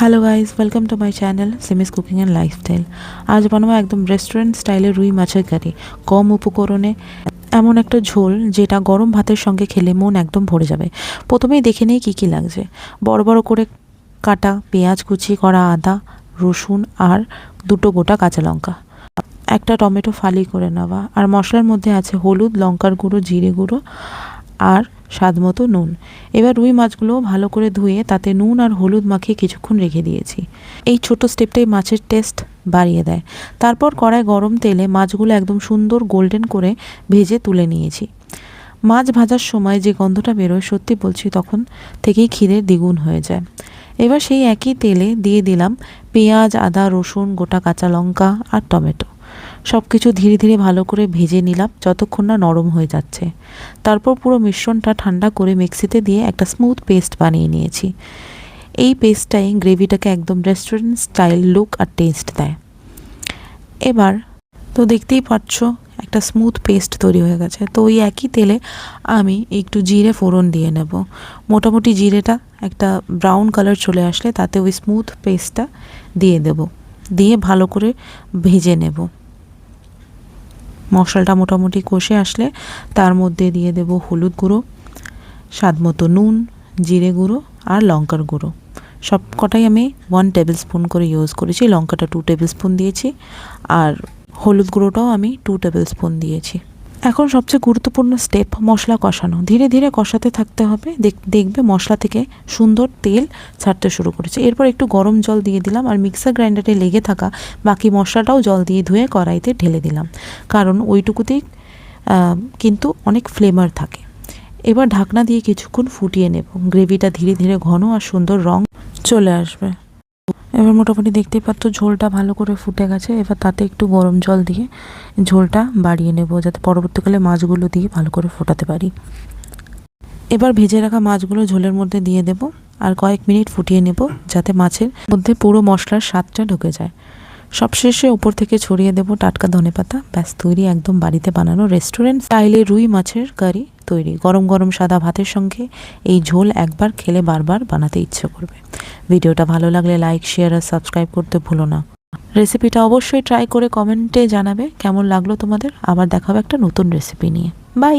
Hello guys, welcome to my channel Simi's cooking and lifestyle. আজ বানাবো একদম রেস্টুরেন্ট স্টাইলে রুই মাছের কারি, কম উপকরণে এমন একটা ঝোল যেটা গরম ভাতের সঙ্গে খেলে মন একদম ভরে যাবে। প্রথমেই দেখে নিই কী কী লাগছে। বড় বড় করে কাটা পেঁয়াজ, কুচি করা আদা, রসুন আর দুটো গোটা কাঁচা লঙ্কা, একটা টমেটো ফালি করে নেওয়া। আর মশলার মধ্যে আছে হলুদ, লঙ্কার গুঁড়ো, জিরে গুঁড়ো আর স্বাদ মতো নুন। এবার রুই মাছগুলো ভালো করে ধুয়ে তাতে নুন আর হলুদ মাখিয়ে কিছুক্ষণ রেখে দিয়েছি। এই ছোট স্টেপটাই মাছের টেস্ট বাড়িয়ে দেয়। তারপর কড়ায় গরম তেলে মাছগুলো একদম সুন্দর গোল্ডেন করে ভেজে তুলে নিয়েছি। মাছ ভাজার সময় যে গন্ধটা বেরোয়, সত্যি বলছি, তখন থেকেই খিদের দ্বিগুণ হয়ে যায়। এবার সেই একই তেলে দিয়ে দিলাম পেঁয়াজ, আদা, রসুন, গোটা কাঁচা লঙ্কা আর টমেটো। সব কিছু ধীরে ধীরে ভালো করে ভেজে নিলাম যতক্ষণ না নরম হয়ে যাচ্ছে। তারপর পুরো মিশ্রণটা ঠান্ডা করে মিক্সিতে দিয়ে একটা স্মুথ পেস্ট বানিয়ে নিয়েছি। এই পেস্টটাই গ্রেভিটাকে একদম রেস্টুরেন্ট স্টাইল লুক আর টেস্ট দেয়। এবার তো দেখতেই পাচ্ছ একটা স্মুথ পেস্ট তৈরি হয়ে গেছে। তো ওই একই তেলে আমি একটু জিরে ফোড়ন দিয়ে নেব। মোটামুটি জিরেটা একটা ব্রাউন কালার চলে আসলে তাতে ওই স্মুথ পেস্টটা দিয়ে দেব, দিয়ে ভালো করে ভেজে নেব। মশলাটা মোটামুটি কষে আসলে তার মধ্যে দিয়ে দেব হলুদ গুঁড়ো, স্বাদ মতো নুন, জিরে গুঁড়ো আর লঙ্কার গুঁড়ো। সব কটাই আমি 1 টেবিল স্পুন করে ইউজ করেছি। লঙ্কাটা 2 টেবিল স্পুন দিয়েছি আর হলুদ গুঁড়োটাও আমি 2 টেবিল স্পুন দিয়েছি। এখন সবচেয়ে গুরুত্বপূর্ণ স্টেপ মশলা কষানো। ধীরে ধীরে কষাতে থাকতে হবে। দেখবে মশলা থেকে সুন্দর তেল ছাড়তে শুরু করেছে। এরপর একটু গরম জল দিয়ে দিলাম আর মিক্সার গ্রাইন্ডারে লেগে থাকা বাকি মশলাটাও জল দিয়ে ধুয়ে কড়াইতে ঢেলে দিলাম, কারণ ওইটুকুতেই কিন্তু অনেক ফ্লেভার থাকে। এবার ঢাকনা দিয়ে কিছুক্ষণ ফুটিয়ে নেব। গ্রেভিটা ধীরে ধীরে ঘন আর সুন্দর রং চলে আসবে। এবার মোটামুটি দেখতেই পাচ্ছ ঝোলটা ভালো করে ফুটে গেছে। এবার তাতে একটু গরম জল দিয়ে ঝোলটা বাড়িয়ে নেব, যাতে পরবর্তীকালে মাছগুলো দিয়ে ভালো করে ফোটাতে পারি। এবার ভেজে রাখা মাছগুলো ঝোলের মধ্যে দিয়ে দেব আর কয়েক মিনিট ফুটিয়ে নেব, যাতে মাছের মধ্যে পুরো মশলার স্বাদটা ঢুকে যায়। সবশেষে ওপর থেকে ছড়িয়ে দেব টাটকা ধনেপাতা। ব্যাস তৈরি একদম বাড়িতে বানানো রেস্টুরেন্ট স্টাইলে রুই মাছের কারি তৈরি। গরম গরম সাদা ভাতের সঙ্গে এই ঝোল একবার খেলে বারবার বানাতে ইচ্ছে করবে। ভিডিওটা ভালো লাগলে লাইক, শেয়ার আর সাবস্ক্রাইব করতে ভুলো না। রেসিপিটা অবশ্যই ট্রাই করে কমেন্টে জানাবে কেমন লাগলো তোমাদের। আবার দেখা হবে একটা নতুন রেসিপি নিয়ে। বাই।